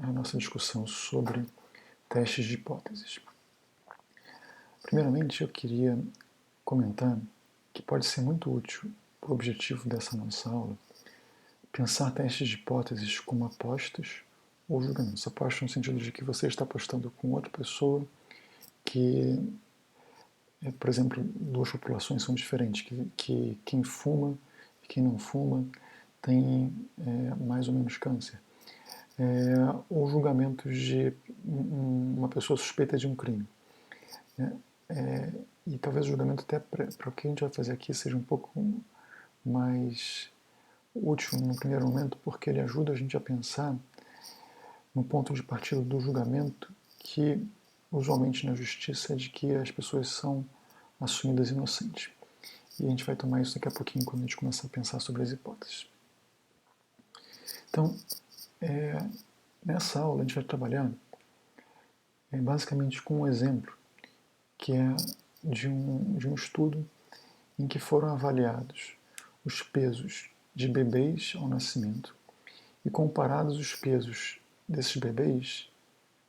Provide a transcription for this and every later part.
a nossa discussão sobre testes de hipóteses. Primeiramente, eu queria comentar que pode ser muito útil para o objetivo dessa nossa aula pensar testes de hipóteses como apostas ou julgamentos. Apostas no sentido de que você está apostando com outra pessoa que, por exemplo, duas populações são diferentes, que quem fuma e quem não fuma tem mais ou menos câncer. Ou julgamentos de uma pessoa suspeita de um crime. E talvez o julgamento até para o que a gente vai fazer aqui seja um pouco mais útil no primeiro momento, porque ele ajuda a gente a pensar no ponto de partida do julgamento, que usualmente na justiça é de que as pessoas são assumidas inocentes. E a gente vai tomar isso daqui a pouquinho quando a gente começar a pensar sobre as hipóteses. Então, nessa aula a gente vai trabalhar basicamente com um exemplo, que é de um estudo em que foram avaliados os pesos de bebês ao nascimento e comparados os pesos desses bebês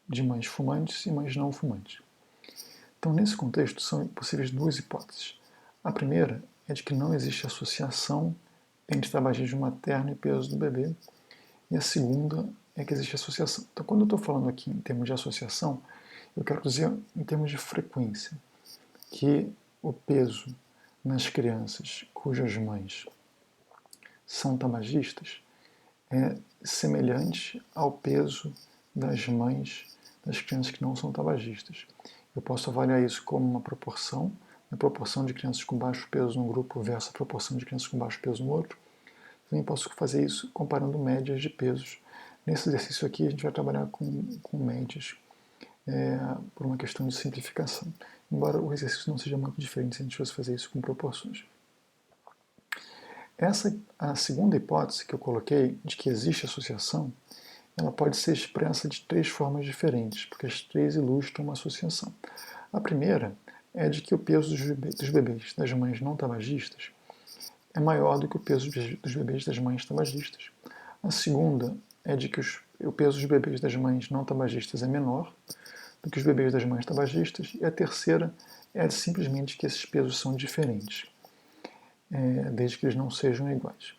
de mães fumantes e mães não fumantes. Então, nesse contexto, são possíveis duas hipóteses. A primeira é de que não existe associação entre tabagismo materno e peso do bebê, e a segunda é que existe associação. Então, quando eu estou falando aqui em termos de associação, eu quero dizer em termos de frequência, que o peso nas crianças cujas mães são tabagistas é semelhante ao peso das mães das crianças que não são tabagistas. Eu posso avaliar isso como uma proporção, a proporção de crianças com baixo peso num grupo versus a proporção de crianças com baixo peso no outro. Também posso fazer isso comparando médias de pesos. Nesse exercício aqui a gente vai trabalhar com médias, por uma questão de simplificação, embora o exercício não seja muito diferente se a gente fosse fazer isso com proporções. A segunda hipótese que eu coloquei, de que existe associação, ela pode ser expressa de três formas diferentes, porque as três ilustram uma associação. A primeira é de que o peso dos bebês das mães não tabagistas é maior do que o peso dos bebês das mães tabagistas. A segunda é de que o peso dos bebês das mães não tabagistas é menor do que os bebês das mães tabagistas. E a terceira é simplesmente que esses pesos são diferentes, desde que eles não sejam iguais.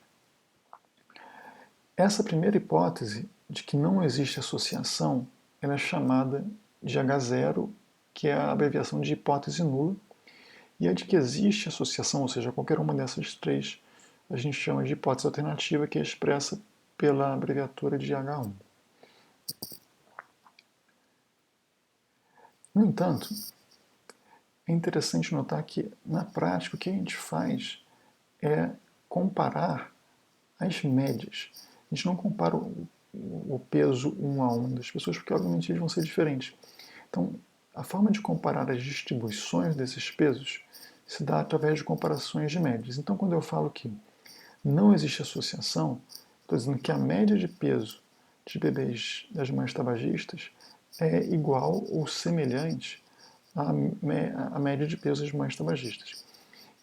Essa primeira hipótese de que não existe associação, ela é chamada de H0, que é a abreviação de hipótese nula, e a de que existe associação, ou seja, qualquer uma dessas três, a gente chama de hipótese alternativa, que é expressa pela abreviatura de H1. No entanto, é interessante notar que, na prática, o que a gente faz é comparar as médias. A gente não compara o peso um a um das pessoas, porque obviamente eles vão ser diferentes. Então, a forma de comparar as distribuições desses pesos se dá através de comparações de médias. Então, quando eu falo que não existe associação, estou dizendo que a média de peso de bebês das mães tabagistas é igual ou semelhante à média de peso das mães tabagistas.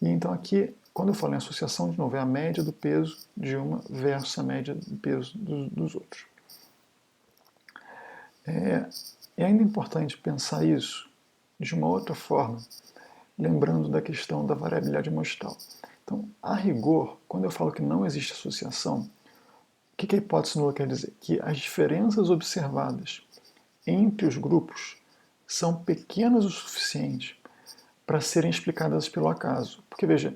E então aqui, quando eu falo em associação, de novo, é a média do peso de uma versus a média do peso dos outros. É ainda importante pensar isso de uma outra forma, lembrando da questão da variabilidade amostral. Então, a rigor, quando eu falo que não existe associação, o que a hipótese nula quer dizer? Que as diferenças observadas entre os grupos são pequenas o suficiente para serem explicadas pelo acaso. Porque, veja,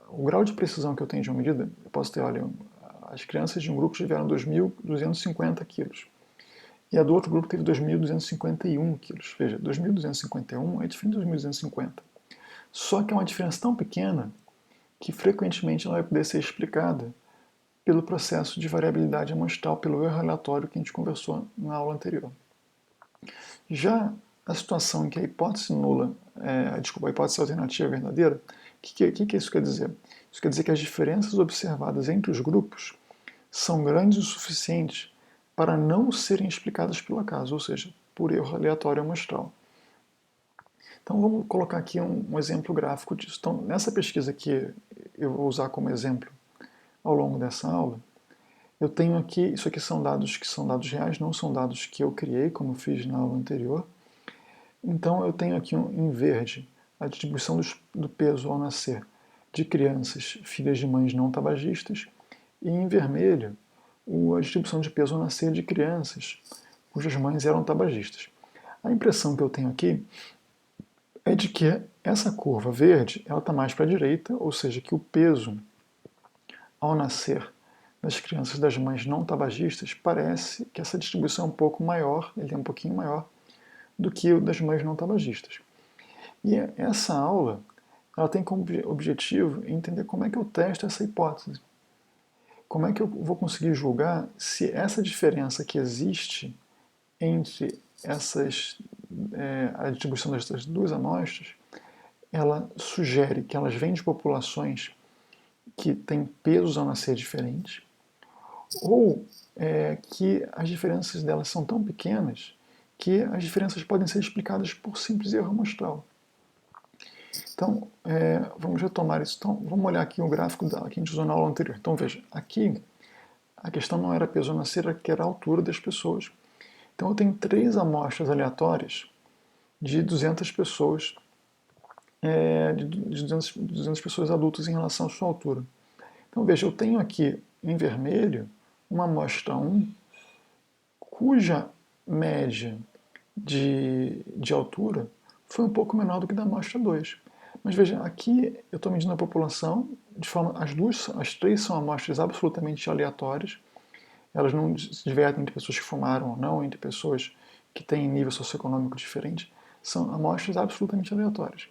o grau de precisão que eu tenho de uma medida, eu posso ter, olha, as crianças de um grupo tiveram 2.250 quilos. E a do outro grupo teve 2.251 quilos. Veja, 2.251 é diferente de 2.250. Só que é uma diferença tão pequena que frequentemente ela vai poder ser explicada pelo processo de variabilidade amostral, pelo erro aleatório que a gente conversou na aula anterior. Já a situação em que a hipótese nula, a hipótese alternativa é verdadeira, o que isso quer dizer? Isso quer dizer que as diferenças observadas entre os grupos são grandes o suficiente para não serem explicadas pelo acaso, ou seja, por erro aleatório amostral. Então vamos colocar aqui um exemplo gráfico disso. Então, nessa pesquisa que eu vou usar como exemplo ao longo dessa aula, Eu tenho aqui, isso aqui são dados que são dados reais, não são dados que eu criei, como eu fiz na aula anterior. Então eu tenho aqui em verde a distribuição do peso ao nascer de crianças filhas de mães não tabagistas, e em vermelho a distribuição de peso ao nascer de crianças cujas mães eram tabagistas. A impressão que eu tenho aqui é de que essa curva verde está mais para a direita, ou seja, que o peso ao nascer das crianças das mães não tabagistas parece que essa distribuição é um pouco maior, ele é um pouquinho maior do que o das mães não tabagistas. E essa aula ela tem como objetivo entender como é que eu testo essa hipótese. Como é que eu vou conseguir julgar se essa diferença que existe entre a distribuição dessas duas amostras, ela sugere que elas vêm de populações que têm pesos ao nascer diferentes, ou que as diferenças delas são tão pequenas que as diferenças podem ser explicadas por simples erro amostral. Então, vamos retomar isso. Então, vamos olhar aqui o gráfico que a gente usou na aula anterior. Então, veja, aqui a questão não era peso ao nascer, era a altura das pessoas. Então, eu tenho 3 amostras aleatórias de 200 pessoas, de 200 pessoas adultas em relação à sua altura. Então, veja, eu tenho aqui em vermelho uma amostra 1, cuja média de altura foi um pouco menor do que da amostra 2. Mas veja, aqui eu estou medindo a população, de forma, as 3 são amostras absolutamente aleatórias, elas não se divertem entre pessoas que fumaram ou não, entre pessoas que têm nível socioeconômico diferente, são amostras absolutamente aleatórias.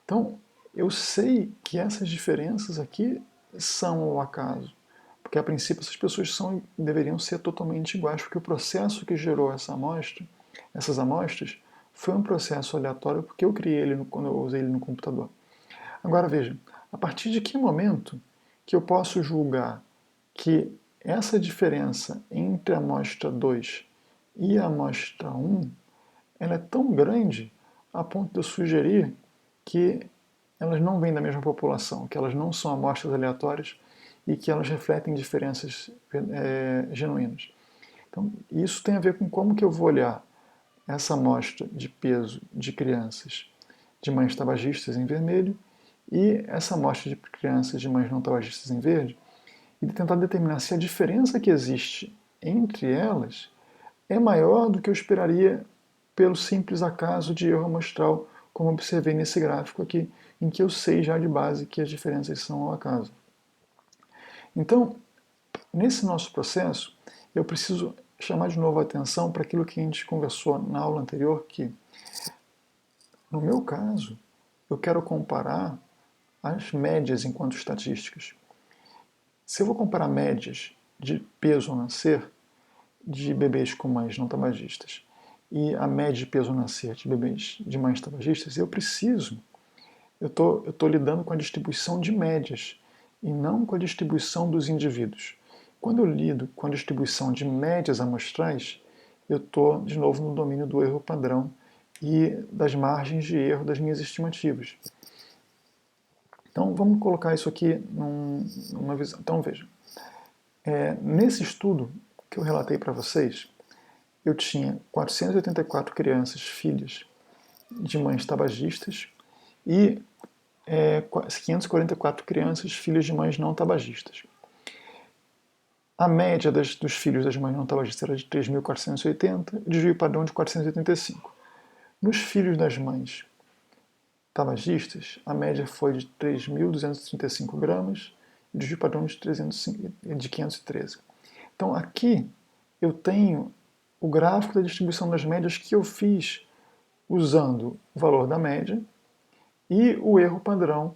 Então, eu sei que essas diferenças aqui são ao acaso, porque a princípio essas pessoas deveriam ser totalmente iguais, porque o processo que gerou essas amostras, foi um processo aleatório, porque eu criei ele quando eu usei ele no computador. Agora veja, a partir de que momento que eu posso julgar que essa diferença entre a amostra 2 e a amostra 1 ela é tão grande a ponto de eu sugerir que elas não vêm da mesma população, que elas não são amostras aleatórias e que elas refletem diferenças genuínas. Então, isso tem a ver com como que eu vou olhar essa amostra de peso de crianças de mães tabagistas em vermelho e essa amostra de crianças de mães não tabagistas em verde, e tentar determinar se a diferença que existe entre elas é maior do que eu esperaria pelo simples acaso de erro amostral, como observei nesse gráfico aqui, em que eu sei já de base que as diferenças são ao acaso. Então, nesse nosso processo, eu preciso chamar de novo a atenção para aquilo que a gente conversou na aula anterior, que, no meu caso, eu quero comparar as médias enquanto estatísticas. Se eu vou comparar médias de peso ao nascer de bebês com mães não tabagistas e a média de peso ao nascer de bebês de mães tabagistas, eu estou lidando com a distribuição de médias e não com a distribuição dos indivíduos. Quando eu lido com a distribuição de médias amostrais, eu estou, de novo, no domínio do erro padrão e das margens de erro das minhas estimativas. Então, vamos colocar isso aqui numa visão. Então, veja. Nesse estudo que eu relatei para vocês, eu tinha 484 crianças, filhas de mães tabagistas, e 544 crianças, filhas de mães não tabagistas. A média dos filhos das mães não tabagistas era de 3.480, e desvio padrão de 485. Nos filhos das mães tabagistas, a média foi de 3.235 gramas, e desvio padrão de 513. Então aqui eu tenho o gráfico da distribuição das médias que eu fiz usando o valor da média e o erro padrão.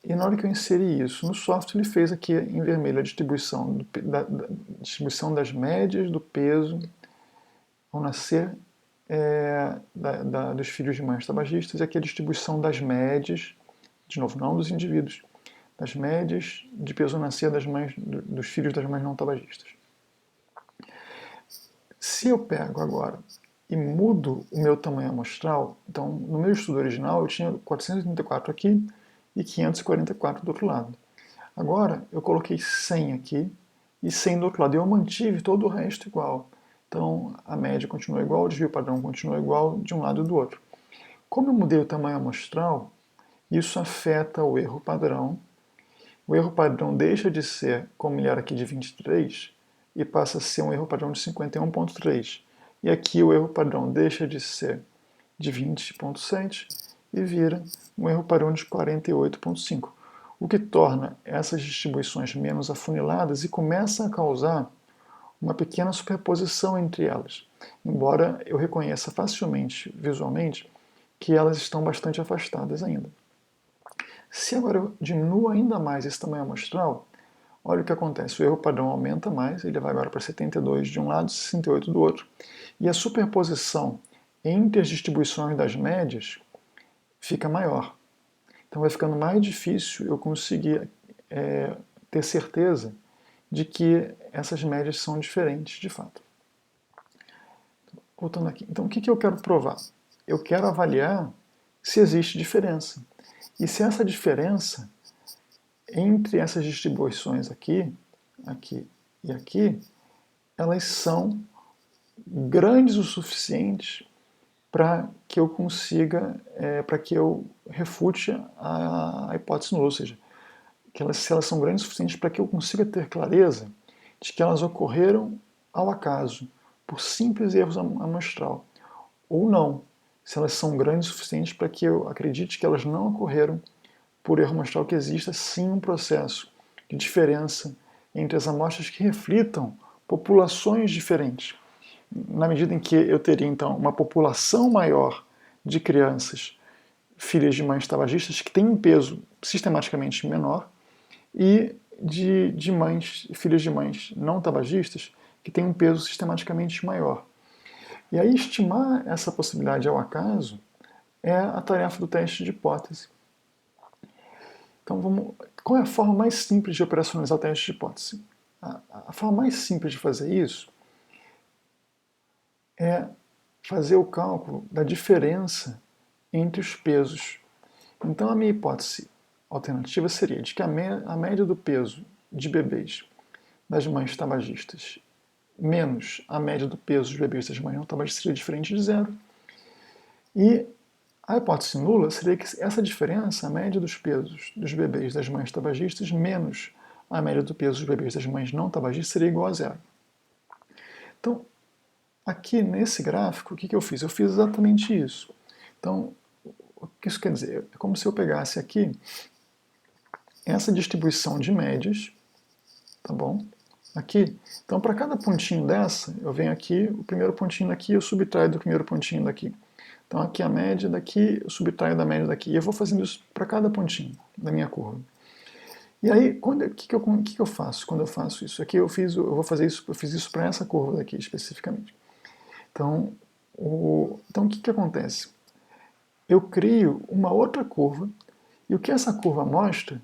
E na hora que eu inseri isso no software, ele fez aqui em vermelho a distribuição, distribuição das médias do peso ao nascer dos filhos de mães tabagistas, e aqui a distribuição das médias, de novo, não dos indivíduos, das médias de peso ao nascer dos filhos das mães não tabagistas. Se eu pego agora e mudo o meu tamanho amostral, então no meu estudo original eu tinha 434 aqui e 544 do outro lado. Agora eu coloquei 100 aqui e 100 do outro lado. Eu mantive todo o resto igual. Então, a média continua igual, o desvio padrão continua igual de um lado e do outro. Como eu mudei o tamanho amostral, isso afeta o erro padrão. O erro padrão deixa de ser, como ele era aqui, de 23, e passa a ser um erro padrão de 51,3. E aqui o erro padrão deixa de ser de 20,7 e vira um erro padrão de 48,5. O que torna essas distribuições menos afuniladas e começa a causar uma pequena superposição entre elas, embora eu reconheça facilmente, visualmente, que elas estão bastante afastadas ainda. Se agora eu diminuo ainda mais esse tamanho amostral, olha o que acontece. O erro padrão aumenta mais, ele vai agora para 72 de um lado e 68 do outro. E a superposição entre as distribuições das médias fica maior. Então vai ficando mais difícil eu conseguir ter certeza de que essas médias são diferentes de fato. Voltando aqui. Então o que eu quero provar? Eu quero avaliar se existe diferença. E se essa diferença entre essas distribuições aqui, aqui e aqui, elas são grandes o suficiente para que eu consiga, para que eu refute a hipótese nula, ou seja, se elas são grandes o suficiente para que eu consiga ter clareza de que elas ocorreram ao acaso, por simples erros amostral, ou não, se elas são grandes o suficiente para que eu acredite que elas não ocorreram por erro amostral, que exista sim um processo de diferença entre as amostras que reflitam populações diferentes. Na medida em que eu teria, então, uma população maior de crianças filhas de mães tabagistas que têm um peso sistematicamente menor e de mães, filhas de mães não tabagistas que têm um peso sistematicamente maior. E aí estimar essa possibilidade ao acaso é a tarefa do teste de hipótese. Então, qual é a forma mais simples de operacionalizar o teste de hipótese? A forma mais simples de fazer isso é fazer o cálculo da diferença entre os pesos. Então, a minha hipótese alternativa seria de que a média do peso de bebês das mães tabagistas menos a média do peso dos bebês das mães não tabagistas seria diferente de zero. E a hipótese nula seria que essa diferença, a média dos pesos dos bebês das mães tabagistas menos a média do peso dos bebês das mães não tabagistas seria igual a zero. Então, aqui nesse gráfico, o que eu fiz? Eu fiz exatamente isso. Então, o que isso quer dizer? É como se eu pegasse aqui essa distribuição de médias, tá bom? Aqui. Então, para cada pontinho dessa, eu venho aqui, o primeiro pontinho daqui, eu subtraio do primeiro pontinho daqui. Então, aqui a média daqui, eu subtraio da média daqui. E eu vou fazendo isso para cada pontinho da minha curva. E aí, o que eu faço quando eu faço isso? Aqui eu fiz isso para essa curva daqui especificamente. Então, o que acontece? Eu crio uma outra curva, e o que essa curva mostra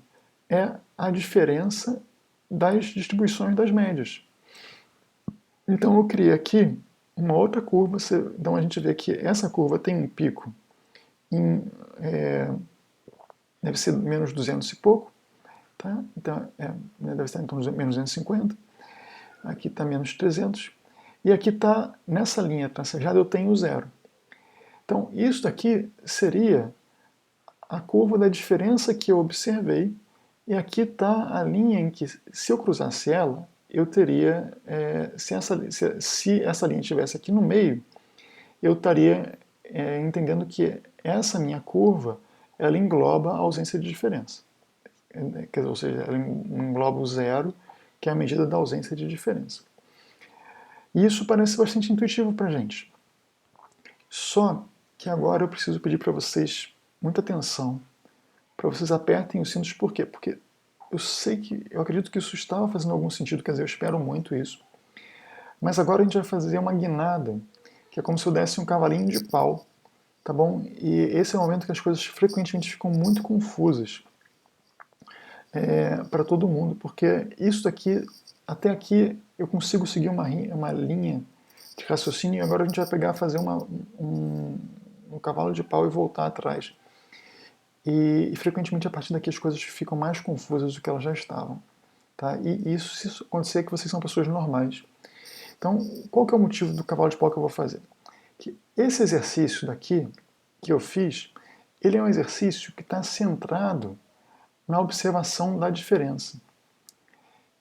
é a diferença das distribuições das médias. Então eu criei aqui uma outra curva, então a gente vê que essa curva tem um pico em, deve ser menos 200 e pouco, tá? Então deve estar em torno de menos 250, aqui está menos 300, e aqui está, nessa linha tracejada eu tenho zero. Então isso daqui seria a curva da diferença que eu observei, e aqui está a linha em que, se eu cruzasse ela, eu teria, se essa linha estivesse aqui no meio, eu estaria entendendo que essa minha curva, ela engloba a ausência de diferença. Quer dizer, ou seja, ela engloba o zero, que é a medida da ausência de diferença. E isso parece bastante intuitivo para a gente. Só que agora eu preciso pedir para vocês muita atenção, para vocês apertem os cintos. Por quê? Porque eu acredito que isso estava fazendo algum sentido, quer dizer, eu espero muito isso. Mas agora a gente vai fazer uma guinada, que é como se eu desse um cavalinho de pau, tá bom? E esse é o momento que as coisas frequentemente ficam muito confusas para todo mundo, porque isso daqui, até aqui, eu consigo seguir uma linha de raciocínio, e agora a gente vai pegar, fazer um cavalo de pau e voltar atrás. E frequentemente a partir daqui as coisas ficam mais confusas do que elas já estavam. Tá? E isso, se isso acontecer, é que vocês são pessoas normais. Então, qual que é o motivo do cavalo de pau que eu vou fazer? Que esse exercício daqui, que eu fiz, ele é um exercício que está centrado na observação da diferença.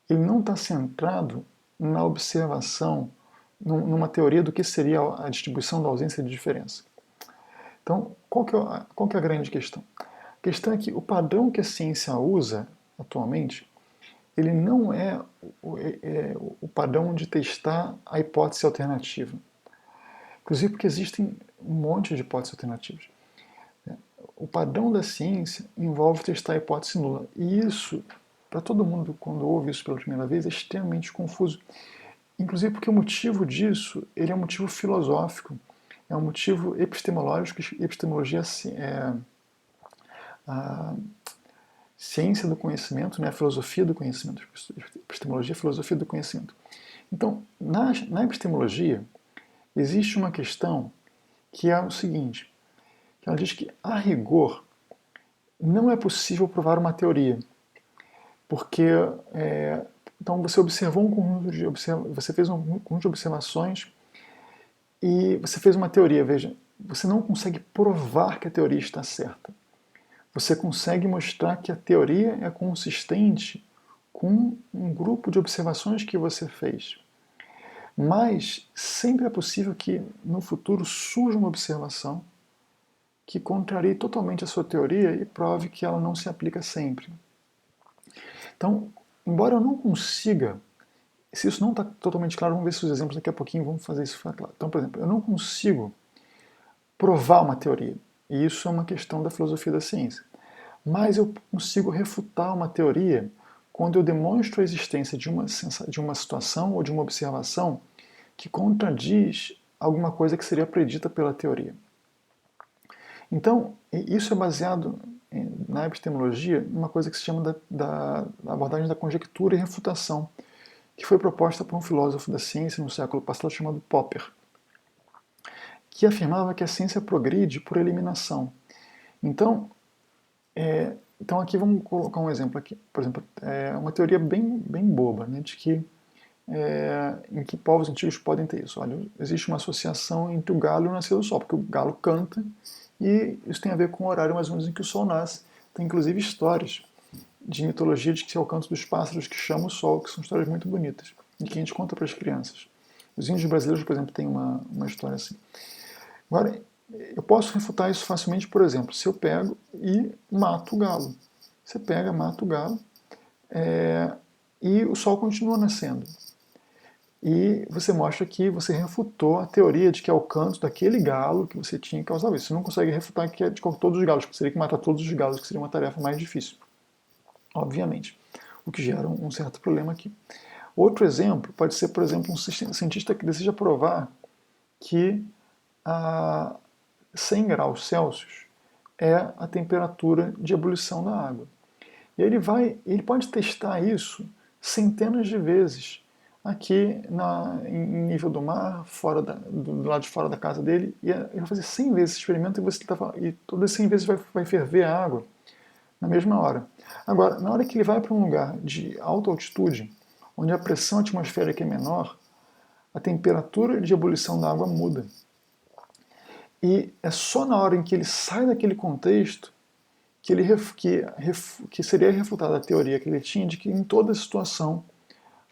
Ele não está centrado na observação, numa teoria do que seria a distribuição da ausência de diferença. Então, qual que é a grande questão? A questão é que o padrão que a ciência usa atualmente, ele não é o padrão de testar a hipótese alternativa. Inclusive porque existem um monte de hipóteses alternativas. O padrão da ciência envolve testar a hipótese nula. E isso, para todo mundo, quando ouve isso pela primeira vez, é extremamente confuso. Inclusive porque o motivo disso, ele é um motivo filosófico, é um motivo epistemológico. Epistemologia é a ciência do conhecimento, né? A filosofia do conhecimento. Epistemologia é a filosofia do conhecimento. Então, na epistemologia, existe uma questão que é o seguinte, que ela diz que, a rigor, não é possível provar uma teoria, porque então você observou você fez um conjunto de observações e você fez uma teoria. Veja, você não consegue provar que a teoria está certa. Você consegue mostrar que a teoria é consistente com um grupo de observações que você fez. Mas sempre é possível que no futuro surja uma observação que contrarie totalmente a sua teoria e prove que ela não se aplica sempre. Então, embora eu não consiga, se isso não está totalmente claro, vamos ver se os exemplos daqui a pouquinho vão fazer isso ficar claro. Então, por exemplo, eu não consigo provar uma teoria, e isso é uma questão da filosofia da ciência. Mas eu consigo refutar uma teoria quando eu demonstro a existência de uma situação ou de uma observação que contradiz alguma coisa que seria predita pela teoria. Então, isso é baseado na epistemologia numa coisa que se chama da abordagem da conjectura e refutação, que foi proposta por um filósofo da ciência no século passado chamado Popper, que afirmava que a ciência progride por eliminação. Então, então aqui vamos colocar um exemplo aqui. Por exemplo, uma teoria bem boba, né, de que em que povos antigos podem ter isso. Olha, existe uma associação entre o galo e o nascer do sol, porque o galo canta e isso tem a ver com o horário mais ou menos em que o sol nasce. Tem inclusive histórias de mitologia de que é o canto dos pássaros que chama o sol, que são histórias muito bonitas e que a gente conta para as crianças. Os índios brasileiros, por exemplo, têm uma história assim. Agora, eu posso refutar isso facilmente, por exemplo, se eu pego e mato o galo. Você pega, mata o galo e o sol continua nascendo. E você mostra que você refutou a teoria de que é o canto daquele galo que você tinha que causar isso. Você não consegue refutar que é de todos os galos, porque seria que matar todos os galos, que seria uma tarefa mais difícil, obviamente. O que gera um certo problema aqui. Outro exemplo pode ser, por exemplo, um cientista que deseja provar que a 100 graus Celsius é a temperatura de ebulição da água. E ele pode testar isso centenas de vezes aqui em nível do mar, do lado de fora da casa dele, e ele vai fazer 100 vezes esse experimento e todas as 100 vezes vai ferver a água na mesma hora. Agora, na hora que ele vai para um lugar de alta altitude, onde a pressão atmosférica é menor, a temperatura de ebulição da água muda. E é só na hora em que ele sai daquele contexto que seria refutada a teoria que ele tinha de que em toda situação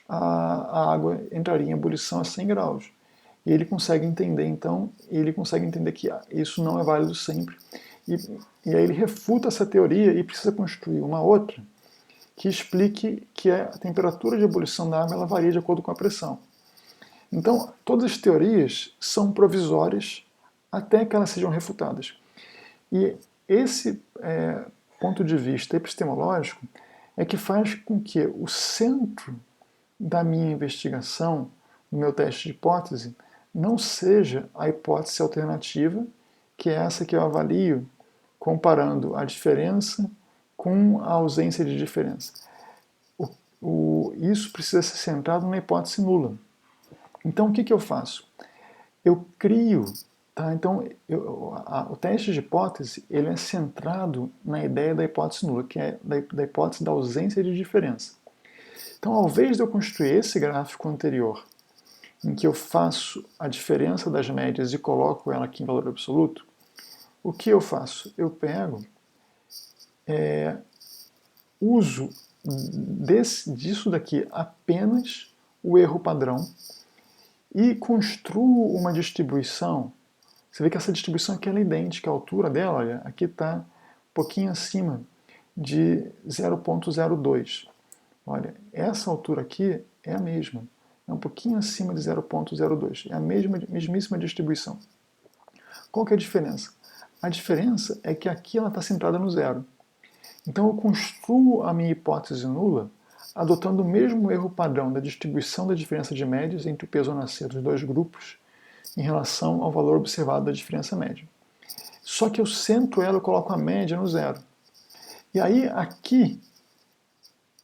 a água entraria em ebulição a 100 graus. E ele consegue entender, então, que isso não é válido sempre. E aí ele refuta essa teoria e precisa construir uma outra que explique que a temperatura de ebulição da água ela varia de acordo com a pressão. Então, todas as teorias são provisórias até que elas sejam refutadas. E esse ponto de vista epistemológico é que faz com que o centro da minha investigação, no meu teste de hipótese, não seja a hipótese alternativa, que é essa que eu avalio comparando a diferença com a ausência de diferença. Isso precisa ser centrado na hipótese nula. Então, o que eu faço? Eu crio. Tá? Então, o teste de hipótese ele é centrado na ideia da hipótese nula, que é da hipótese da ausência de diferença. Então, ao invés de eu construir esse gráfico anterior, em que eu faço a diferença das médias e coloco ela aqui em valor absoluto, o que eu faço? Eu pego, uso disso daqui apenas o erro padrão e construo uma distribuição. Você vê que essa distribuição aqui é idêntica, a altura dela, olha, aqui está um pouquinho acima de 0,02. Olha, essa altura aqui é a mesma, é um pouquinho acima de 0,02, é a mesmíssima distribuição. Qual que é a diferença? A diferença é que aqui ela está centrada no zero. Então eu construo a minha hipótese nula adotando o mesmo erro padrão da distribuição da diferença de médias entre o peso a nascer dos dois grupos em relação ao valor observado da diferença média. Só que eu centro ela e coloco a média no zero. E aí aqui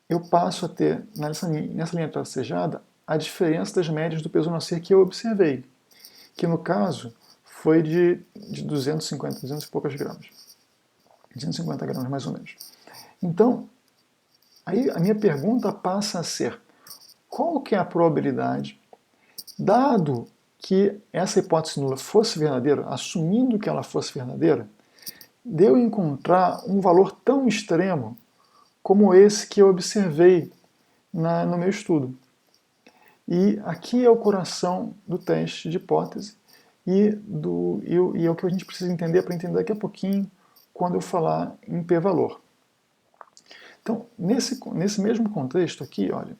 eu passo a ter, nessa linha tracejada, a diferença das médias do peso a nascer que eu observei, que no caso foi de 200 e poucos gramas. 250 gramas mais ou menos. Então, aí a minha pergunta passa a ser: qual que é a probabilidade, dado que essa hipótese nula fosse verdadeira, assumindo que ela fosse verdadeira, de eu encontrar um valor tão extremo como esse que eu observei no meu estudo? E aqui é o coração do teste de hipótese e é o que a gente precisa entender para entender daqui a pouquinho quando eu falar em p-valor. Então, nesse mesmo contexto aqui, olha,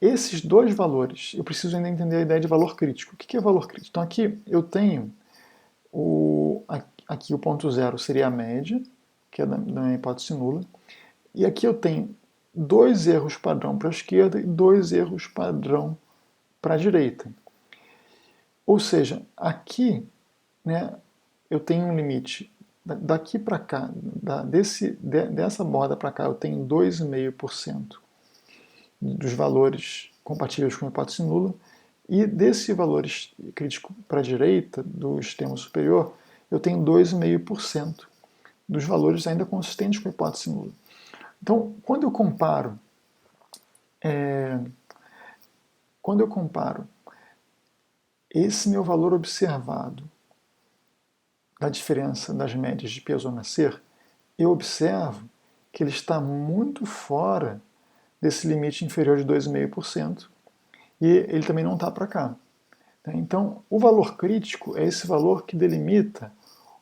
esses dois valores, eu preciso ainda entender a ideia de valor crítico. O que é valor crítico? Então aqui eu tenho aqui o ponto zero seria a média, que é da minha hipótese nula, e aqui eu tenho dois erros padrão para a esquerda e dois erros padrão para a direita. Ou seja, aqui, né, eu tenho um limite daqui para cá, dessa borda para cá, eu tenho 2,5% dos valores compatíveis com a hipótese nula, e desse valor crítico para a direita, do extremo superior, eu tenho 2,5% dos valores ainda consistentes com a hipótese nula. Então, quando eu comparo esse meu valor observado da diferença das médias de peso ao nascer, eu observo que ele está muito fora desse limite inferior de 2,5%, e ele também não está para cá. Então, o valor crítico é esse valor que delimita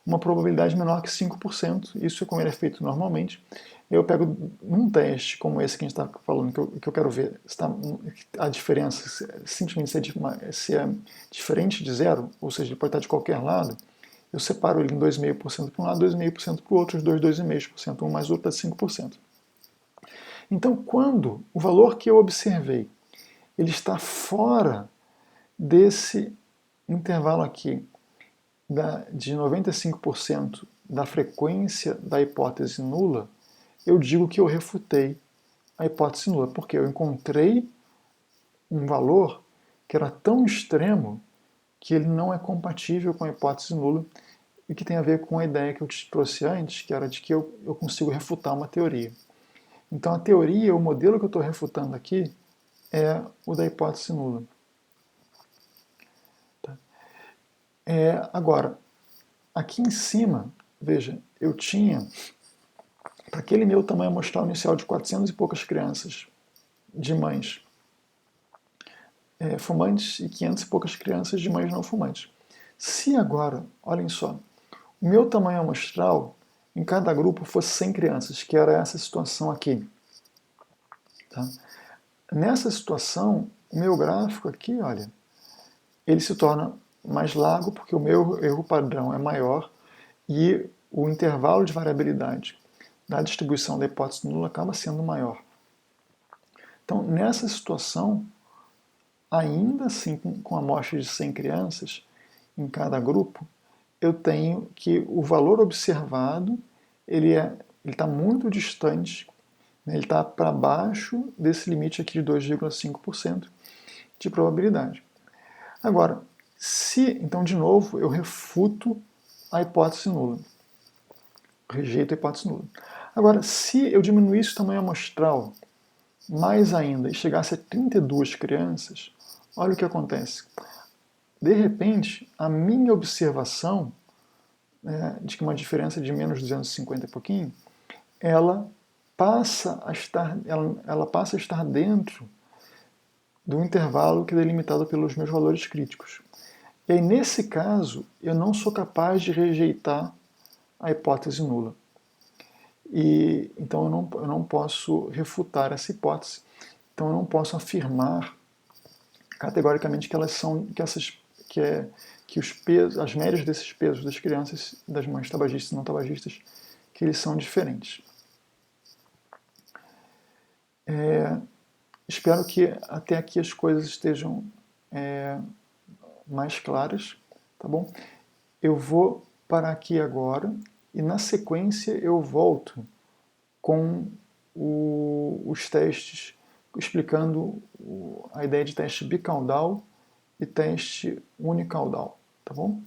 uma probabilidade menor que 5%, isso é como ele é feito normalmente. Eu pego num teste como esse que a gente está falando, que eu quero ver se a diferença simplesmente se é diferente de zero, ou seja, ele pode estar de qualquer lado, eu separo ele em 2,5% para um lado, 2,5% para o outro, os dois 2,5%, um mais o outro dá 5%. Então, quando o valor que eu observei ele está fora desse intervalo aqui de 95% da frequência da hipótese nula, eu digo que eu refutei a hipótese nula, porque eu encontrei um valor que era tão extremo que ele não é compatível com a hipótese nula e que tem a ver com a ideia que eu te trouxe antes, que era de que eu consigo refutar uma teoria. Então a teoria, o modelo que eu estou refutando aqui, é o da hipótese nula. Tá? Agora, aqui em cima, veja, eu tinha, para aquele meu tamanho amostral inicial de 400 e poucas crianças, de mães fumantes e 500 e poucas crianças de mães não fumantes. Se agora, olhem só, o meu tamanho amostral em cada grupo fosse 100 crianças, que era essa situação aqui. Tá? Nessa situação, o meu gráfico aqui, olha, ele se torna mais largo porque o meu erro padrão é maior e o intervalo de variabilidade da distribuição da hipótese nula acaba sendo maior. Então, nessa situação, ainda assim com amostra de 100 crianças em cada grupo, eu tenho que o valor observado ele está muito distante, né, ele está para baixo desse limite aqui de 2,5% de probabilidade. Agora, então de novo eu refuto a hipótese nula, rejeito a hipótese nula. Agora, se eu diminuísse o tamanho amostral mais ainda, e chegasse a 32 crianças, olha o que acontece. De repente, a minha observação, de que uma diferença de menos 250 e pouquinho, ela passa a estar dentro do intervalo que é delimitado pelos meus valores críticos. E aí, nesse caso, eu não sou capaz de rejeitar a hipótese nula. E então eu não posso refutar essa hipótese. Então eu não posso afirmar categoricamente que elas são que os pesos, as médias desses pesos das crianças, das mães tabagistas e não tabagistas, que eles são diferentes. Espero que até aqui as coisas estejam mais claras, tá bom? Eu vou parar aqui agora e na sequência eu volto com os testes, explicando a ideia de teste bicaudal e teste unicaudal, tá bom?